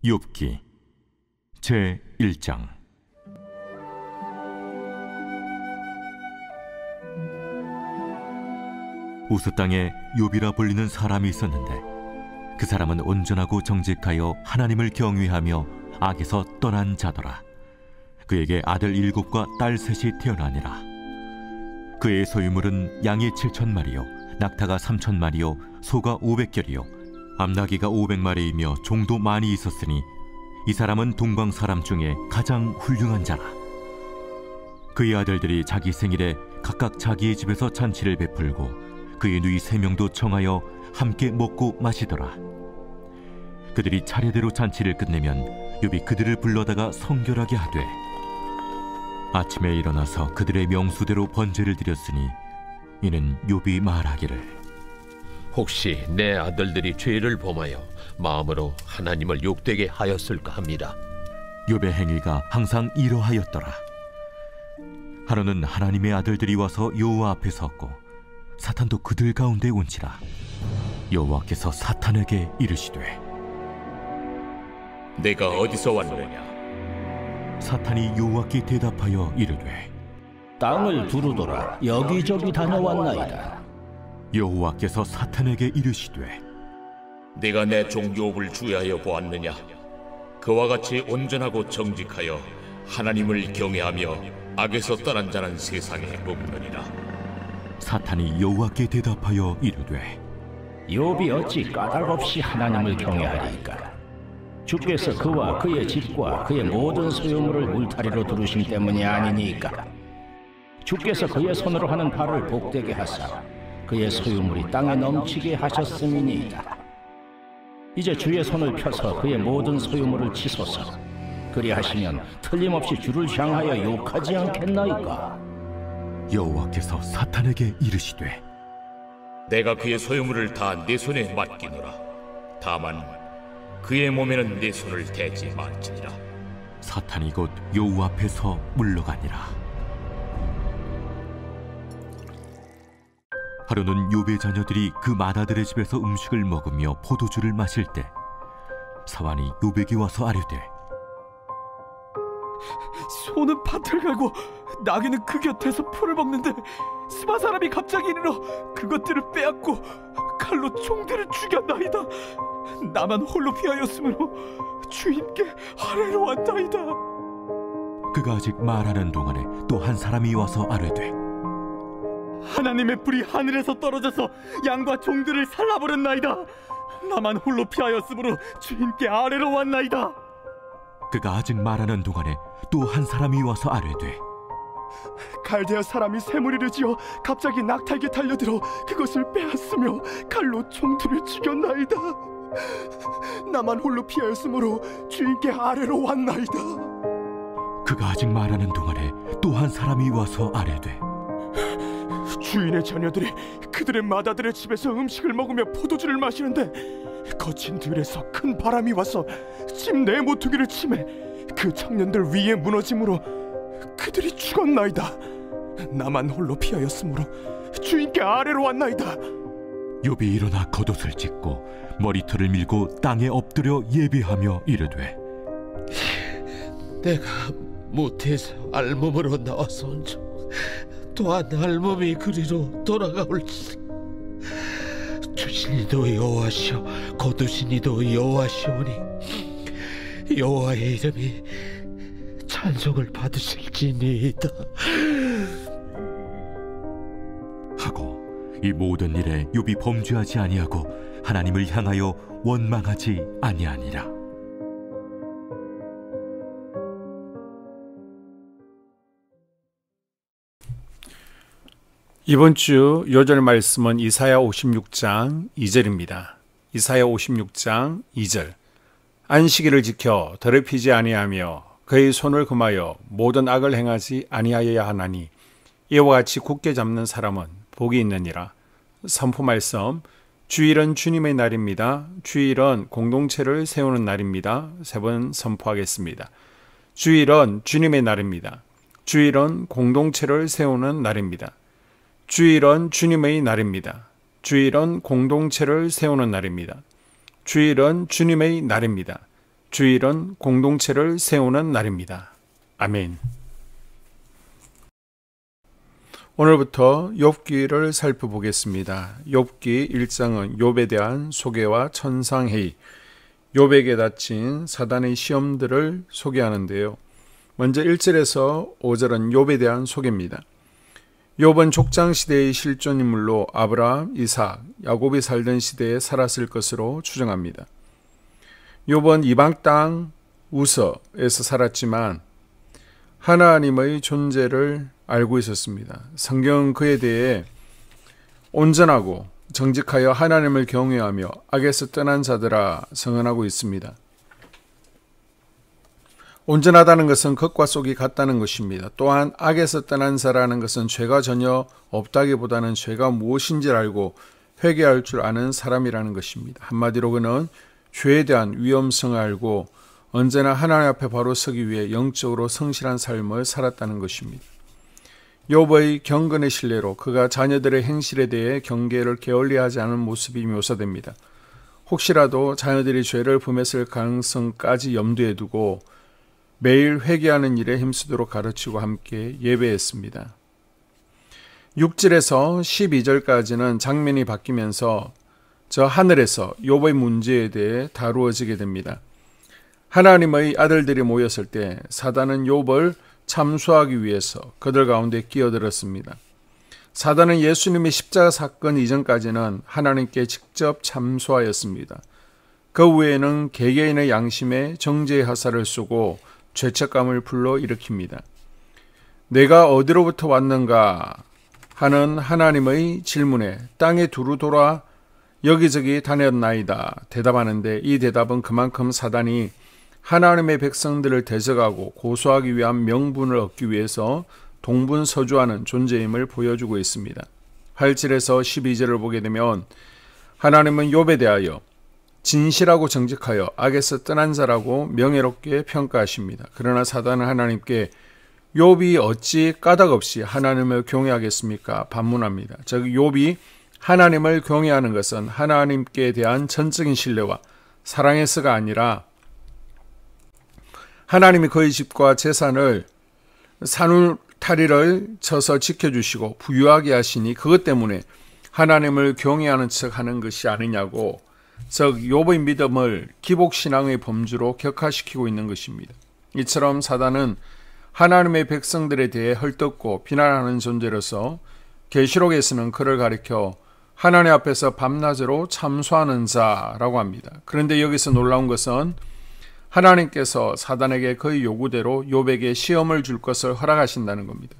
욥기 제1장. 우스 땅에 욥이라 불리는 사람이 있었는데 그 사람은 온전하고 정직하여 하나님을 경외하며 악에서 떠난 자더라. 그에게 아들 7과 딸 3이 태어나니라. 그의 소유물은 양이 7,000마리요 낙타가 3,000마리요 소가 500결이요 암나귀가 500마리이며 종도 많이 있었으니 이 사람은 동방 사람 중에 가장 훌륭한 자라. 그의 아들들이 자기 생일에 각각 자기의 집에서 잔치를 베풀고 그의 누이 3명도 청하여 함께 먹고 마시더라. 그들이 차례대로 잔치를 끝내면 욥이 그들을 불러다가 성결하게 하되 아침에 일어나서 그들의 명수대로 번제를 드렸으니 이는 욥이 말하기를 혹시 내 아들들이 죄를 범하여 마음으로 하나님을 욕되게 하였을까 합니다. 욥의 행위가 항상 이러하였더라. 하루는 하나님의 아들들이 와서 여호와 앞에 섰고 사탄도 그들 가운데 온지라. 여호와께서 사탄에게 이르시되 내가 어디서 왔느냐? 사탄이 여호와께 대답하여 이르되 땅을 두루돌아 여기저기 다녀왔나이다. 여호와께서 사탄에게 이르시되 내가 내 종 욥을 주의하여 보았느냐? 그와 같이 온전하고 정직하여 하나님을 경외하며 악에서 떠난 자는 세상에 없느니라. 사탄이 여호와께 대답하여 이르되 욥이 어찌 까닭없이 하나님을 경외하리이까? 주께서 그와 그의 집과 그의 모든 소유물을 울타리로 두르심 때문이 아니니까. 주께서 그의 손으로 하는 발을 복되게 하사 그의 소유물이 땅에 넘치게 하셨음이니이다. 이제 주의 손을 펴서 그의 모든 소유물을 치소서. 그리하시면 틀림없이 주를 향하여 욕하지 않겠나이까? 여호와께서 사탄에게 이르시되 내가 그의 소유물을 다 내 손에 맡기노라. 다만 그의 몸에는 내 손을 대지 말지니라. 사탄이 곧 여호와 앞에서 물러가니라. 하루는 욥의 자녀들이 그 맏아들의 집에서 음식을 먹으며 포도주를 마실 때 사환이 욥에게 와서 아뢰되 소는 밭을 갈고 나귀는 그 곁에서 풀을 먹는데 스마 사람이 갑자기 이르러 그것들을 빼앗고 칼로 종들을 죽였나이다. 나만 홀로 피하였으므로 주인께 아뢰러 왔나이다. 그가 아직 말하는 동안에 또 한 사람이 와서 아뢰되 하나님의 불이 하늘에서 떨어져서 양과 종들을 살라버렸나이다. 나만 홀로 피하였으므로 주인께 아뢰러 왔나이다. 그가 아직 말하는 동안에 또 한 사람이 와서 아뢰되 갈대아 사람이 쇠무리를 지어 갑자기 낙타에게 달려들어 그것을 빼앗으며 칼로 종들을 죽였나이다. 나만 홀로 피하였으므로 주인께 아뢰러 왔나이다. 그가 아직 말하는 동안에 또 한 사람이 와서 아뢰되 주인의 자녀들이 그들의 맏아들의 집에서 음식을 먹으며 포도주를 마시는데 거친 들에서 큰 바람이 와서 집 내 모퉁이를 치매 그 청년들 위에 무너짐으로 그들이 죽었나이다. 나만 홀로 피하였으므로 주인께 아뢰러 왔나이다. 욥이 일어나 겉옷을 찢고 머리털을 밀고 땅에 엎드려 예배하며 이르되 내가 모태에서 알몸으로 나와서온즉 또한 알몸이 그리로 돌아가올지. 주신 이도 여호와시오 거두신 이도 여호와시오니 여호와의 이름이 찬송을 받으실지니이다 하고 이 모든 일에 욥이 범죄하지 아니하고 하나님을 향하여 원망하지 아니하니라. 이번 주 요절 말씀은 이사야 56장 2절입니다. 이사야 56장 2절. 안식일을 지켜 더럽히지 아니하며 그의 손을 금하여 모든 악을 행하지 아니하여야 하나니 이와 같이 굳게 잡는 사람은 복이 있느니라. 선포 말씀. 주일은 주님의 날입니다. 주일은 공동체를 세우는 날입니다. 3번 선포하겠습니다. 주일은 주님의 날입니다. 주일은 공동체를 세우는 날입니다. 주일은 주님의 날입니다. 주일은 공동체를 세우는 날입니다. 주일은 주님의 날입니다. 주일은 공동체를 세우는 날입니다. 아멘. 오늘부터 욥기를 살펴보겠습니다. 욥기 1장은 욥에 대한 소개와 천상회의, 욥에게 닥친 사단의 시험들을 소개하는데요. 먼저 1절에서 5절은 욥에 대한 소개입니다. 욥은 족장시대의 실존인물로 아브라함, 이삭, 야곱이 살던 시대에 살았을 것으로 추정합니다. 욥은 이방 땅 우서에서 살았지만 하나님의 존재를 알고 있었습니다. 성경은 그에 대해 온전하고 정직하여 하나님을 경외하며 악에서 떠난 자들아 선언하고 있습니다. 온전하다는 것은 겉과 속이 같다는 것입니다. 또한 악에서 떠난 자라는 것은 죄가 전혀 없다기보다는 죄가 무엇인지를 알고 회개할 줄 아는 사람이라는 것입니다. 한마디로 그는 죄에 대한 위험성을 알고 언제나 하나님 앞에 바로 서기 위해 영적으로 성실한 삶을 살았다는 것입니다. 욥의 경건의 신뢰로 그가 자녀들의 행실에 대해 경계를 게을리하지 않은 모습이 묘사됩니다. 혹시라도 자녀들이 죄를 범했을 가능성까지 염두에 두고 매일 회개하는 일에 힘쓰도록 가르치고 함께 예배했습니다. 6절에서 12절까지는 장면이 바뀌면서 저 하늘에서 욥의 문제에 대해 다루어지게 됩니다. 하나님의 아들들이 모였을 때 사단은 욥을 참수하기 위해서 그들 가운데 끼어들었습니다. 사단은 예수님의 십자가 사건 이전까지는 하나님께 직접 참수하였습니다. 그 후에는 개개인의 양심에 정죄의 화살을 쏘고 죄책감을 불러일으킵니다. 내가 어디로부터 왔는가 하는 하나님의 질문에 땅에 두루 돌아 여기저기 다녔나이다 대답하는데, 이 대답은 그만큼 사단이 하나님의 백성들을 대적하고 고소하기 위한 명분을 얻기 위해서 동분서주하는 존재임을 보여주고 있습니다. 8절에서 12절을 보게 되면 하나님은 욥에 대하여 진실하고 정직하여 악에서 떠난 자라고 명예롭게 평가하십니다. 그러나 사단은 하나님께 욥이 어찌 까닭없이 하나님을 경외하겠습니까? 반문합니다. 즉 욥이 하나님을 경외하는 것은 하나님께 대한 전적인 신뢰와 사랑에서가 아니라 하나님이 그의 집과 재산을 산울타리를 쳐서 지켜주시고 부유하게 하시니 그것 때문에 하나님을 경외하는 척 하는 것이 아니냐고, 즉 욥의 믿음을 기복신앙의 범주로 격화시키고 있는 것입니다. 이처럼 사단은 하나님의 백성들에 대해 헐뜯고 비난하는 존재로서 계시록에서는 그를 가리켜 하나님 앞에서 밤낮으로 참수하는 자라고 합니다. 그런데 여기서 놀라운 것은 하나님께서 사단에게 그의 요구대로 욥에게 시험을 줄 것을 허락하신다는 겁니다.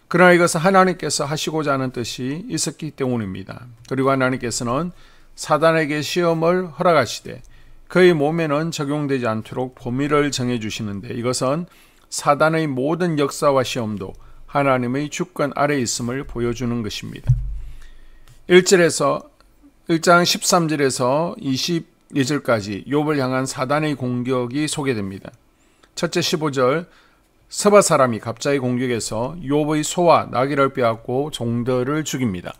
그러나 이것은 하나님께서 하시고자 하는 뜻이 있었기 때문입니다. 그리고 하나님께서는 사단에게 시험을 허락하시되 그의 몸에는 적용되지 않도록 범위를 정해주시는데, 이것은 사단의 모든 역사와 시험도 하나님의 주권 아래에 있음을 보여주는 것입니다. 1장 13절에서 22절까지 욥을 향한 사단의 공격이 소개됩니다. 첫째 15절, 서바 사람이 갑자기 공격해서 욥의 소와 나귀를 빼앗고 종들을 죽입니다.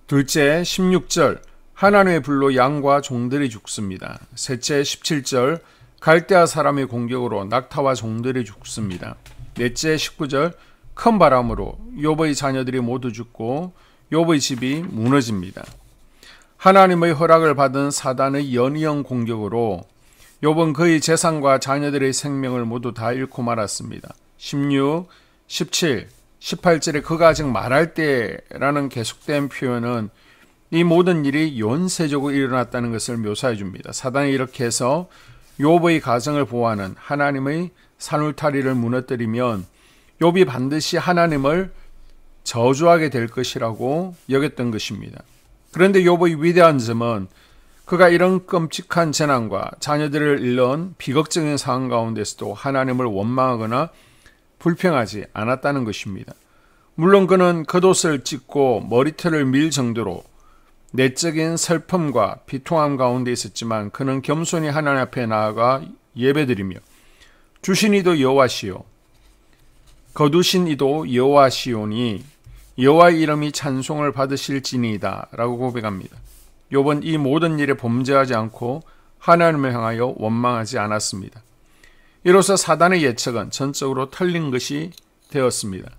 둘째 16절, 하나님의 불로 양과 종들이 죽습니다. 셋째 17절, 갈대아 사람의 공격으로 낙타와 종들이 죽습니다. 넷째 19절, 큰 바람으로 욥의 자녀들이 모두 죽고 욥의 집이 무너집니다. 하나님의 허락을 받은 사단의 연이은 공격으로 욥은 그의 재산과 자녀들의 생명을 모두 다 잃고 말았습니다. 16, 17, 18절에 그가 아직 말할 때라는 계속된 표현은 이 모든 일이 연쇄적으로 일어났다는 것을 묘사해 줍니다. 사단이 이렇게 해서 욥의 가정을 보호하는 하나님의 산울타리를 무너뜨리면 욥이 반드시 하나님을 저주하게 될 것이라고 여겼던 것입니다. 그런데 욥의 위대한 점은 그가 이런 끔찍한 재난과 자녀들을 잃는 비극적인 상황 가운데서도 하나님을 원망하거나 불평하지 않았다는 것입니다. 물론 그는 겉옷을 찢고 머리털을 밀 정도로 내적인 슬픔과 비통함 가운데 있었지만 그는 겸손히 하나님 앞에 나아가 예배드리며 주신 이도 여호와시요 거두신 이도 여호와시오니 여호와의 이름이 찬송을 받으실지니이다 라고 고백합니다. 욥은 이 모든 일에 범죄하지 않고 하나님을 향하여 원망하지 않았습니다. 이로써 사단의 예측은 전적으로 틀린 것이 되었습니다.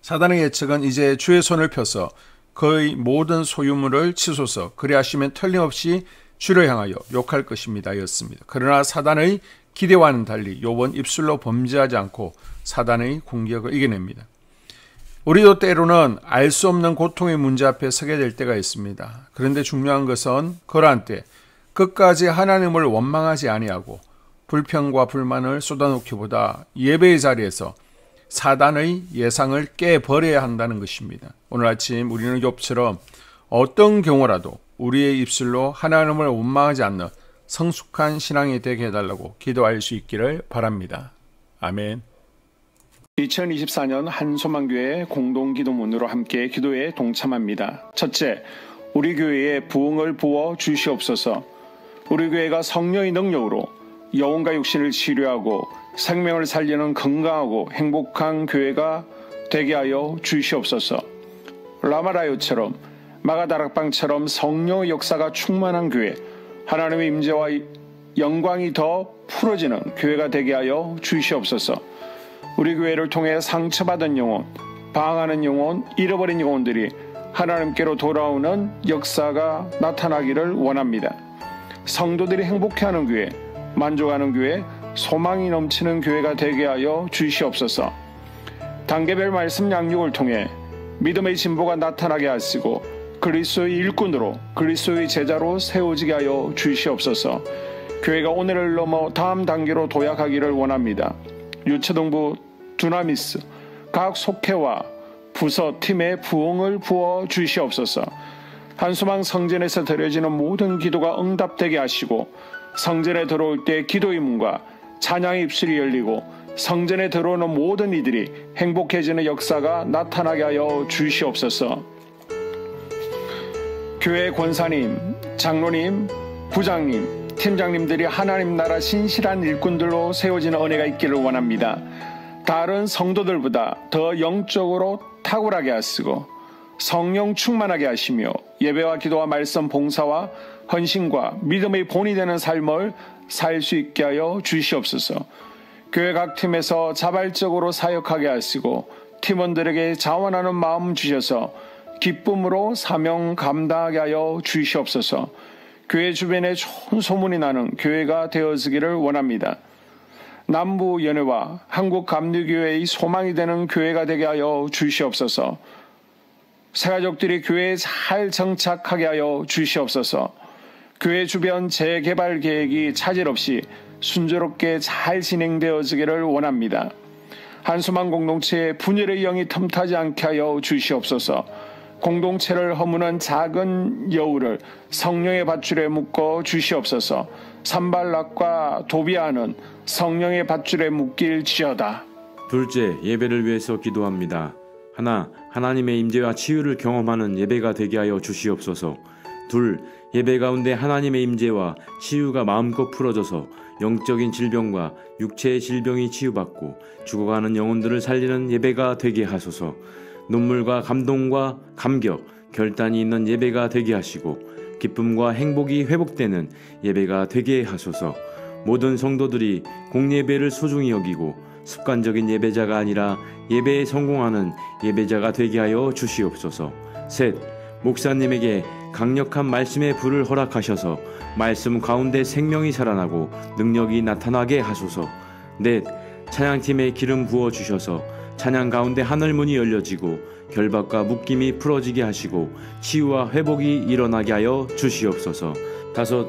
사단의 예측은 이제 주의 손을 펴서 그의 모든 소유물을 치소서, 그리하시면 틀림없이 주를 향하여 욕할 것입니다 였습니다. 그러나 사단의 기대와는 달리 욥은 입술로 범죄하지 않고 사단의 공격을 이겨냅니다. 우리도 때로는 알 수 없는 고통의 문제 앞에 서게 될 때가 있습니다. 그런데 중요한 것은 그러한 때 끝까지 하나님을 원망하지 아니하고 불평과 불만을 쏟아놓기보다 예배의 자리에서 사단의 예상을 깨버려야 한다는 것입니다. 오늘 아침 우리는 욥처럼 어떤 경우라도 우리의 입술로 하나님을 원망하지 않는 성숙한 신앙이 되게 해달라고 기도할 수 있기를 바랍니다. 아멘. 2024년 한소망교회 공동기도문으로 함께 기도에 동참합니다. 첫째, 우리 교회에 부흥을 부어 주시옵소서. 우리 교회가 성령의 능력으로 영혼과 육신을 치료하고 생명을 살리는 건강하고 행복한 교회가 되게 하여 주시옵소서. 라마라요처럼 마가다락방처럼 성령의 역사가 충만한 교회, 하나님의 임재와 영광이 더 풀어지는 교회가 되게 하여 주시옵소서. 우리 교회를 통해 상처받은 영혼, 방황하는 영혼, 잃어버린 영혼들이 하나님께로 돌아오는 역사가 나타나기를 원합니다. 성도들이 행복해하는 교회, 만족하는 교회, 소망이 넘치는 교회가 되게 하여 주시옵소서. 단계별 말씀 양육을 통해 믿음의 진보가 나타나게 하시고 그리스도의 일꾼으로 그리스도의 제자로 세워지게 하여 주시옵소서. 교회가 오늘을 넘어 다음 단계로 도약하기를 원합니다. 유초등부, 두나미스, 각 속회와 부서 팀에 부흥을 부어 주시옵소서. 한수망 성전에서 드려지는 모든 기도가 응답되게 하시고 성전에 들어올 때 기도의 문과 찬양의 입술이 열리고 성전에 들어오는 모든 이들이 행복해지는 역사가 나타나게 하여 주시옵소서. 교회 권사님, 장로님, 부장님, 팀장님들이 하나님 나라 신실한 일꾼들로 세워지는 은혜가 있기를 원합니다. 다른 성도들보다 더 영적으로 탁월하게 하시고 성령 충만하게 하시며 예배와 기도와 말씀 봉사와 헌신과 믿음의 본이 되는 삶을 살 수 있게 하여 주시옵소서. 교회 각 팀에서 자발적으로 사역하게 하시고 팀원들에게 자원하는 마음 주셔서 기쁨으로 사명 감당하게 하여 주시옵소서. 교회 주변에 좋은 소문이 나는 교회가 되어지기를 원합니다. 남부연회와 한국감리교회의 소망이 되는 교회가 되게 하여 주시옵소서. 새가족들이 교회에 잘 정착하게 하여 주시옵소서. 교회 주변 재개발 계획이 차질 없이 순조롭게 잘 진행되어지기를 원합니다. 한수망 공동체의 분열의 영이 틈타지 않게 하여 주시옵소서. 공동체를 허무는 작은 여우를 성령의 밧줄에 묶어 주시옵소서. 산발락과 도비아는 성령의 밧줄에 묶일지어다. 둘째, 예배를 위해서 기도합니다. 하나, 하나님의 임재와 치유를 경험하는 예배가 되게 하여 주시옵소서. 둘, 예배 가운데 하나님의 임재와 치유가 마음껏 풀어져서 영적인 질병과 육체의 질병이 치유받고 죽어가는 영혼들을 살리는 예배가 되게 하소서. 눈물과 감동과 감격, 결단이 있는 예배가 되게 하시고 기쁨과 행복이 회복되는 예배가 되게 하소서. 모든 성도들이 공예배를 소중히 여기고 습관적인 예배자가 아니라 예배에 성공하는 예배자가 되게 하여 주시옵소서. 셋, 목사님에게 강력한 말씀의 불을 허락하셔서 말씀 가운데 생명이 살아나고 능력이 나타나게 하소서. 넷, 찬양팀에 기름 부어 주셔서 찬양 가운데 하늘문이 열려지고 결박과 묶임이 풀어지게 하시고 치유와 회복이 일어나게 하여 주시옵소서. 다섯,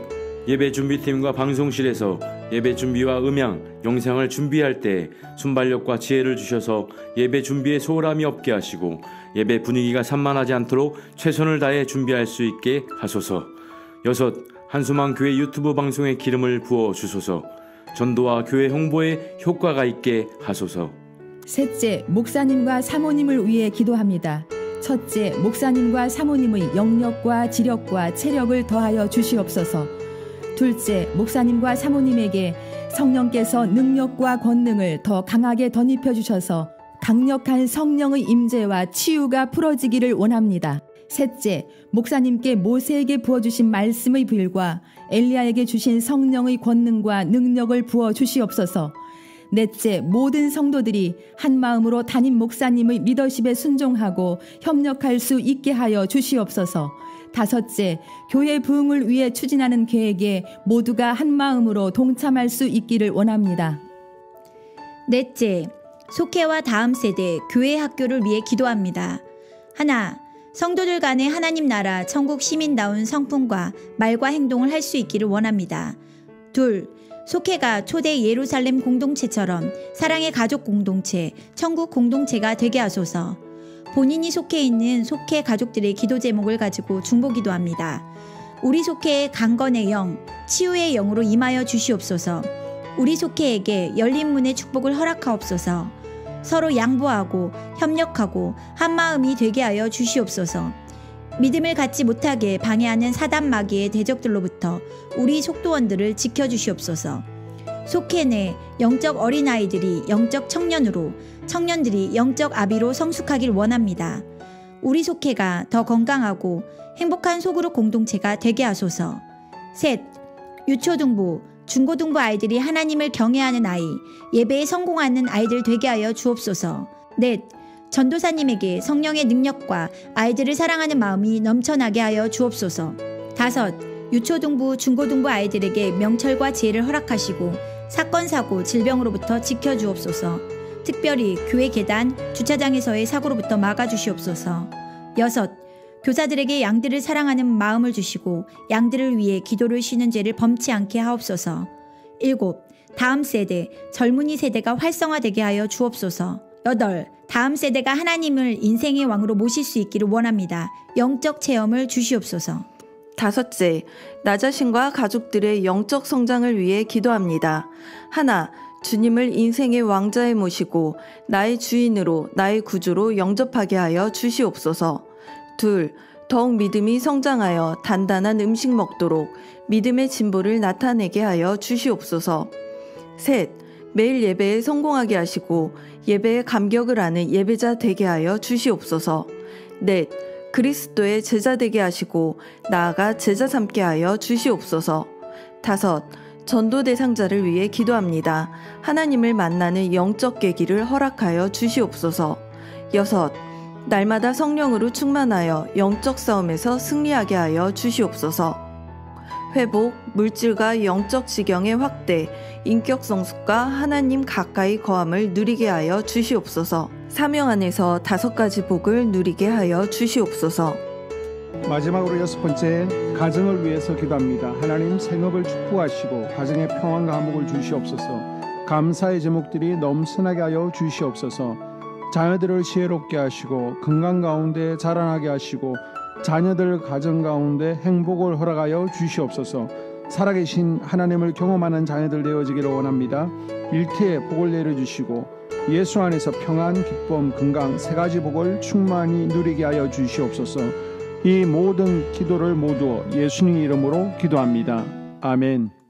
예배 준비팀과 방송실에서 예배 준비와 음향, 영상을 준비할 때 순발력과 지혜를 주셔서 예배 준비에 소홀함이 없게 하시고 예배 분위기가 산만하지 않도록 최선을 다해 준비할 수 있게 하소서. 여섯, 한수망 교회 유튜브 방송에 기름을 부어 주소서. 전도와 교회 홍보에 효과가 있게 하소서. 셋째, 목사님과 사모님을 위해 기도합니다. 첫째, 목사님과 사모님의 영력과 지력과 체력을 더하여 주시옵소서. 둘째, 목사님과 사모님에게 성령께서 능력과 권능을 더 강하게 덧입혀 주셔서 강력한 성령의 임재와 치유가 풀어지기를 원합니다. 셋째, 목사님께 모세에게 부어주신 말씀의 불과 엘리야에게 주신 성령의 권능과 능력을 부어 주시옵소서. 넷째, 모든 성도들이 한 마음으로 담임 목사님의 리더십에 순종하고 협력할 수 있게 하여 주시옵소서. 다섯째, 교회 부흥을 위해 추진하는 계획에 모두가 한 마음으로 동참할 수 있기를 원합니다. 넷째, 속회와 다음 세대 교회 학교를 위해 기도합니다. 하나, 성도들 간의 하나님 나라 천국 시민다운 성품과 말과 행동을 할 수 있기를 원합니다. 둘, 속회가 초대 예루살렘 공동체처럼 사랑의 가족 공동체, 천국 공동체가 되게 하소서. 본인이 속해 있는 속회 가족들의 기도 제목을 가지고 중보기도합니다. 우리 속회의 강건의 영, 치유의 영으로 임하여 주시옵소서. 우리 속회에게 열린 문의 축복을 허락하옵소서. 서로 양보하고 협력하고 한마음이 되게 하여 주시옵소서. 믿음을 갖지 못하게 방해하는 사단 마귀의 대적들로부터 우리 속도원들을 지켜주시옵소서. 속회 내 영적 어린아이들이 영적 청년으로, 청년들이 영적 아비로 성숙하길 원합니다. 우리 속회가 더 건강하고 행복한 소그룹 공동체가 되게 하소서. 셋, 유초등부, 중고등부 아이들이 하나님을 경외하는 아이, 예배에 성공하는 아이들 되게 하여 주옵소서. 넷, 전도사님에게 성령의 능력과 아이들을 사랑하는 마음이 넘쳐나게 하여 주옵소서. 다섯, 유초등부, 중고등부 아이들에게 명철과 지혜를 허락하시고 사건, 사고, 질병으로부터 지켜주옵소서. 특별히 교회 계단, 주차장에서의 사고로부터 막아주시옵소서. 여섯, 교사들에게 양들을 사랑하는 마음을 주시고 양들을 위해 기도를 쉬는 죄를 범치 않게 하옵소서. 일곱, 다음 세대, 젊은이 세대가 활성화되게 하여 주옵소서. 여덟, 다음 세대가 하나님을 인생의 왕으로 모실 수 있기를 원합니다. 영적 체험을 주시옵소서. 다섯째, 나 자신과 가족들의 영적 성장을 위해 기도합니다. 하나, 주님을 인생의 왕자에 모시고 나의 주인으로, 나의 구주로 영접하게 하여 주시옵소서. 둘, 더욱 믿음이 성장하여 단단한 음식 먹도록 믿음의 진보를 나타내게 하여 주시옵소서. 셋, 매일 예배에 성공하게 하시고 예배에 감격을 하는 예배자 되게 하여 주시옵소서. 넷, 그리스도의 제자 되게 하시고 나아가 제자 삼게 하여 주시옵소서. 다섯, 전도 대상자를 위해 기도합니다. 하나님을 만나는 영적 계기를 허락하여 주시옵소서. 여섯, 날마다 성령으로 충만하여 영적 싸움에서 승리하게 하여 주시옵소서. 회복, 물질과 영적 지경의 확대, 인격 성숙과 하나님 가까이 거함을 누리게 하여 주시옵소서. 사명 안에서 5가지 복을 누리게 하여 주시옵소서. 마지막으로 6번째, 가정을 위해서 기도합니다. 하나님 생업을 축복하시고 가정의 평안과 화목을 주시옵소서. 감사의 제목들이 넘쳐나게 하여 주시옵소서. 자녀들을 지혜롭게 하시고 건강 가운데 자라나게 하시고 자녀들 가정 가운데 행복을 허락하여 주시옵소서. 살아계신 하나님을 경험하는 자녀들 되어지기를 원합니다. 일태에 복을 내려주시고 예수 안에서 평안, 기쁨, 건강 3가지 복을 충만히 누리게 하여 주시옵소서. 이 모든 기도를 모두 예수님 이름으로 기도합니다. 아멘.